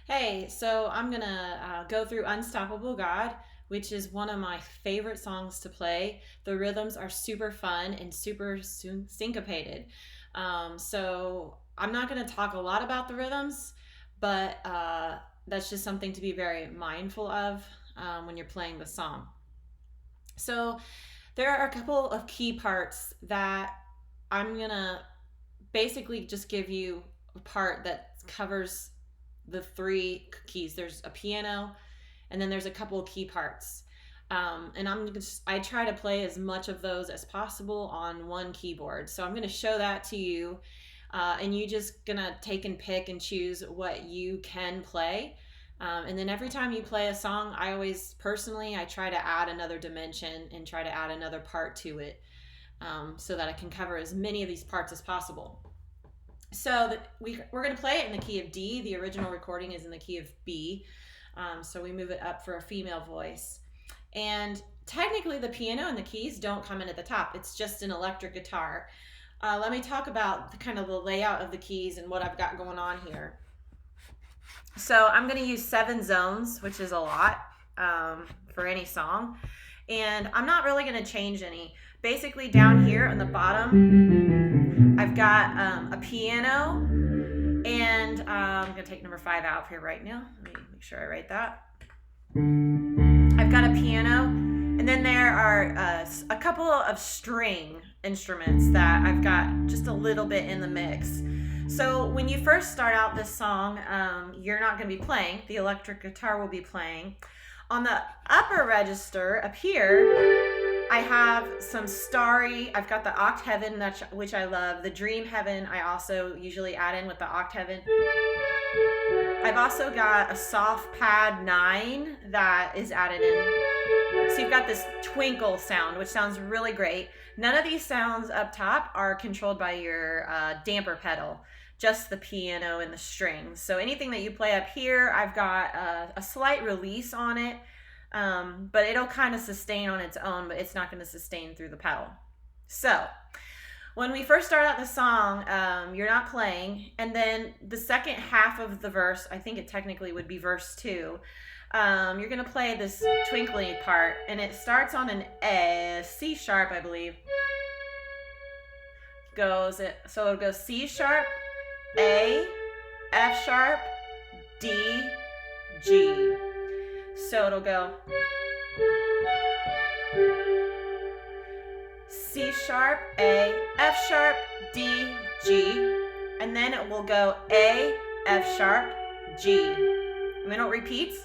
Hey, so I'm gonna go through Unstoppable God, which is one of my favorite songs to play. The rhythms are super fun and super syncopated. So I'm not gonna talk a lot about the rhythms, but that's just something to be very mindful of when you're playing the song. So there are a couple of key parts that I'm gonna basically just give you a part that covers the three keys. There's a piano, and then there's a couple of key parts. And I try to play as much of those as possible on one keyboard. So I'm going to show that to you, and you just gonna take and pick and choose what you can play. And then every time you play a song, I always personally I try to add another dimension and try to add another part to it, so that I can cover as many of these parts as possible. So we're going to play it in the key of D. The original recording is in the key of B. So we move it up for a female voice. And technically the piano and the keys don't come in at the top. It's just an electric guitar. Let me talk about kind of the layout of the keys and what I've got going on here. So I'm going to use 7 zones, which is a lot for any song. And I'm not really going to change any. Basically down here on the bottom, I've got a piano, and I'm going to take number 5 out here right now. Let me make sure I write that. I've got a piano, and then there are a couple of string instruments that I've got just a little bit in the mix. So when you first start out this song, you're not going to be playing. The electric guitar will be playing. On the upper register up here, I have some starry. I've got the octavin, which I love. The dream heaven, I also usually add in with the octavin. I've also got a soft pad 9 that is added in. So you've got this twinkle sound, which sounds really great. None of these sounds up top are controlled by your damper pedal, just the piano and the strings. So anything that you play up here, I've got a slight release on it, but it'll kind of sustain on its own, but it's not going to sustain through the pedal. So when we first start out the song, you're not playing, and then the second half of the verse, I think it technically would be verse 2, you're going to play this twinkly part, and it starts on an A, C sharp, I believe. So it'll go C sharp, A, F sharp, D, G. So it'll go C sharp, A, F sharp, D, G, and then it will go A, F sharp, G. And then it repeats.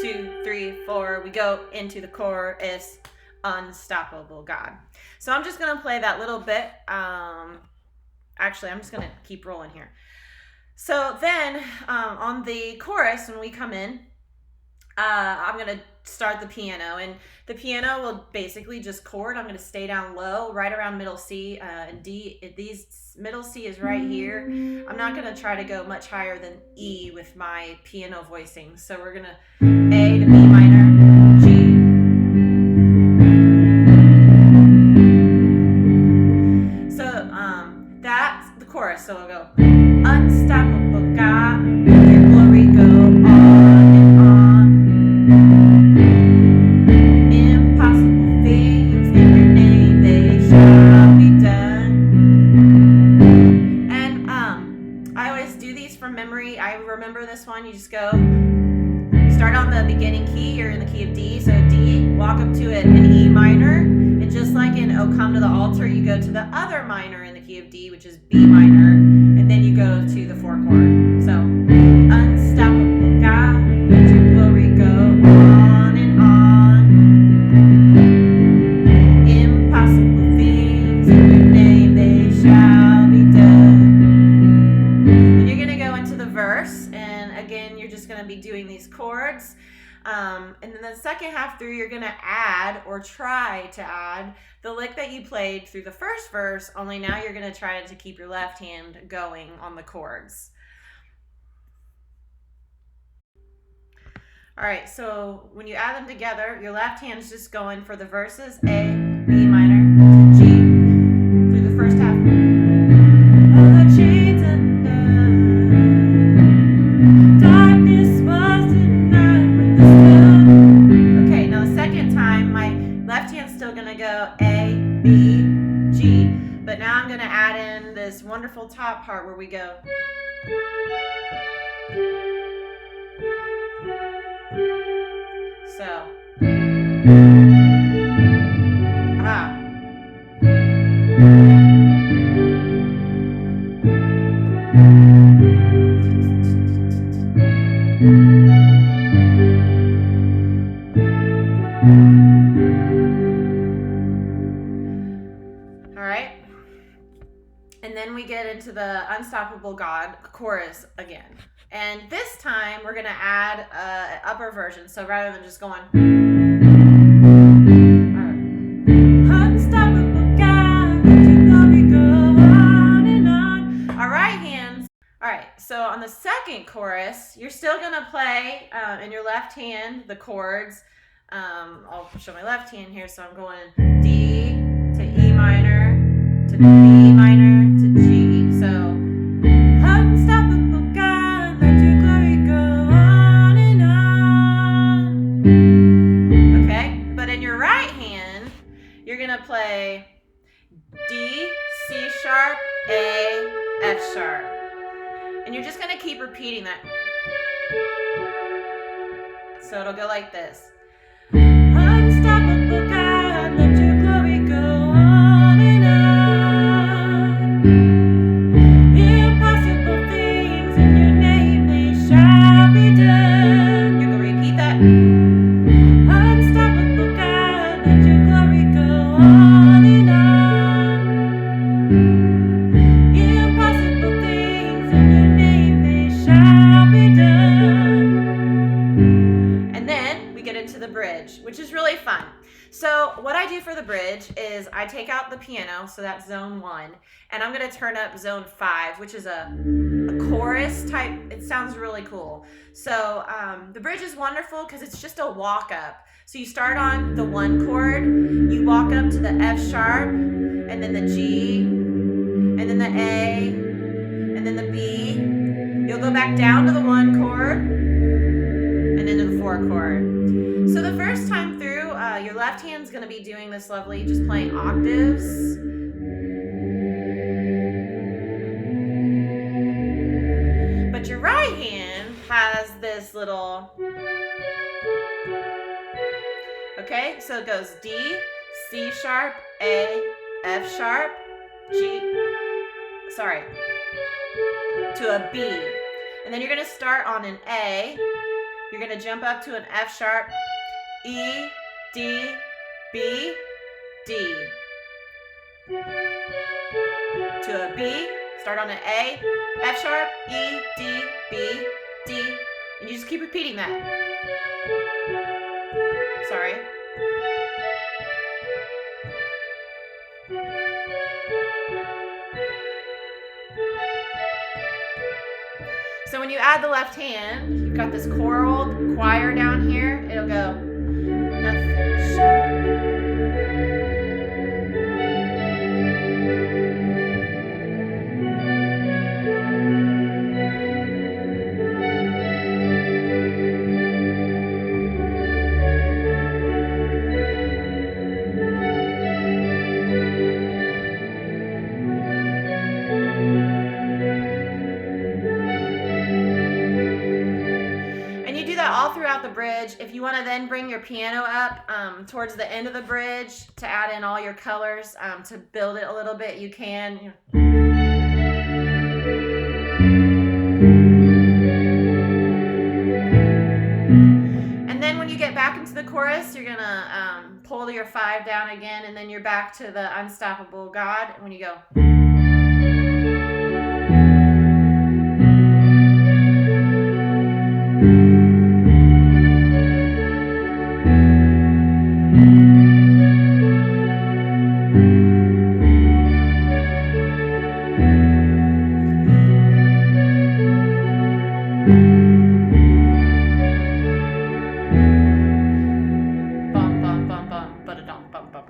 Two, three, four. We go into the chorus. Unstoppable God. So I'm just gonna play that little bit. Actually, I'm just gonna keep rolling here. So then on the chorus, when we come in, I'm gonna start the piano, and the piano will basically just chord. I'm gonna stay down low, right around middle C and D. Middle C is right here. I'm not gonna try to go much higher than E with my piano voicing. So we're gonna A to B minor, G. So that's the chorus. So we'll go unstoppable God, your glory go on and on. Impossible things in your name they shall be done. And I always do these from memory. I remember this one. You just go start on the beginning key. You're in the key of D, so D, walk up to an E minor, and just like in Oh Come to the Altar, you go to the other minor in the key of D, which is B minor, and then you go to the 4 chord. So unstoppable God, let your glory go on and on. Impossible things in your name they shall be done. And you're gonna go into the verse, and again you're just gonna be doing these chords. And then the second half through, you're going to add or try to add the lick that you played through the first verse, only now you're going to try to keep your left hand going on the chords. All right, so when you add them together, your left hand is just going for the verses A, B minor, G, through the first half. But now I'm going to add in this wonderful top part where we go. So. And then we get into the Unstoppable God chorus again. And this time we're going to add an upper version. So rather than just going. Unstoppable God, let your glory go on and on. All right, hands. All right, so on the second chorus, you're still going to play in your left hand the chords. I'll show my left hand here. So I'm going D to E minor to B minor to G. So unstoppable God, let your glory go on and on. Okay, but in your right hand, you're gonna play D, C sharp, A, F sharp, and you're just gonna keep repeating that. So it'll go like this. Unstoppable God, let your glory go on and on. Impossible things in your name, they shall be done. You're going to repeat that. Unstoppable God, let your glory go on and on. Impossible things in your name, they shall be done. And then we get into the bridge, which is really fun. So what I do for the bridge is I take out the piano, so that's zone 1, and I'm going to turn up zone 5, which is a chorus type. It sounds really cool. So the bridge is wonderful because it's just a walk up. So you start on the 1 chord, you walk up to the F sharp, and then the G, and then the A, and then the B. You'll go back down to the 1 chord, and into the 4 chord. So the first time through, your left hand's going to be doing this lovely, just playing octaves. But your right hand has this little, okay, so it goes D, C sharp, A, F sharp, G, to a B. And then you're going to start on an A, you're going to jump up to an F sharp, E, D, B, D. To a B, start on an A, F sharp, E, D, B, D. And you just keep repeating that. Sorry. So when you add the left hand, you've got this choral choir down here. It'll go nothing shall. All throughout the bridge. If you want to then bring your piano up towards the end of the bridge to add in all your colors to build it a little bit, you can. And then when you get back into the chorus, you're gonna pull your 5 down again, and then you're back to the Unstoppable God. When you go.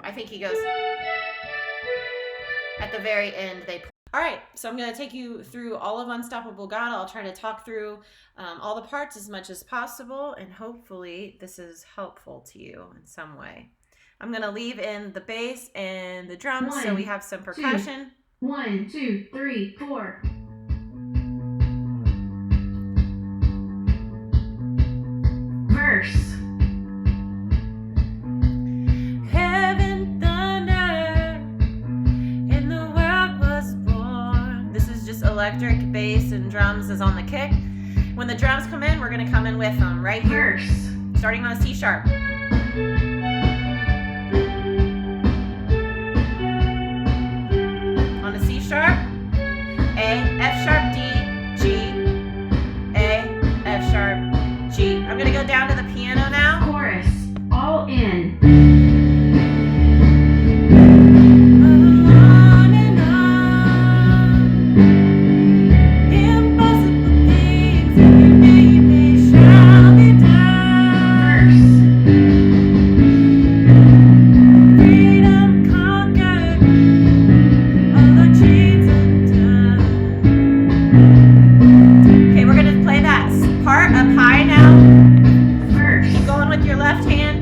I think he goes at the very end. All right, so I'm going to take you through all of Unstoppable God. I'll try to talk through all the parts as much as possible, and hopefully this is helpful to you in some way. I'm going to leave in the bass and the drums so we have some percussion. 1, 2, 3, 4. Verse. Heaven thunder and the world was born. This is just electric bass and drums is on the kick. When the drums come in, we're going to come in with them right here. Verse. Starting on a C sharp. On a C sharp, A, F sharp, D, G, A, F sharp, G. I'm going to go down to the piano now. Chorus. All in. On and on. Impossible things in your name they shall be done. Verse. Freedom conquered, all the chains undone. Okay, we're gonna play that part up high now. Verse. Keep going with your left hand.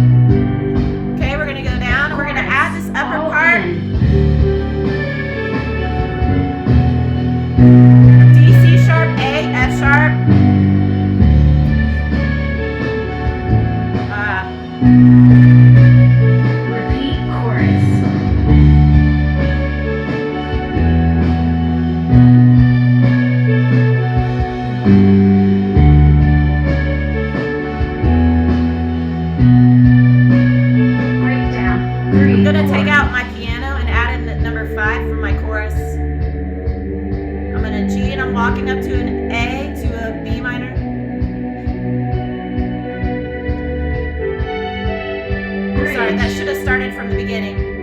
Okay, we're gonna go down and we're gonna add this upper All part. in. D, C sharp, A, F sharp. Repeat chorus. Breakdown. 3, I'm gonna 4. take out my piano and add in the number 5 for my chorus. I'm in a G and I'm walking up to an A to a B minor. Sorry, that should have started from the beginning.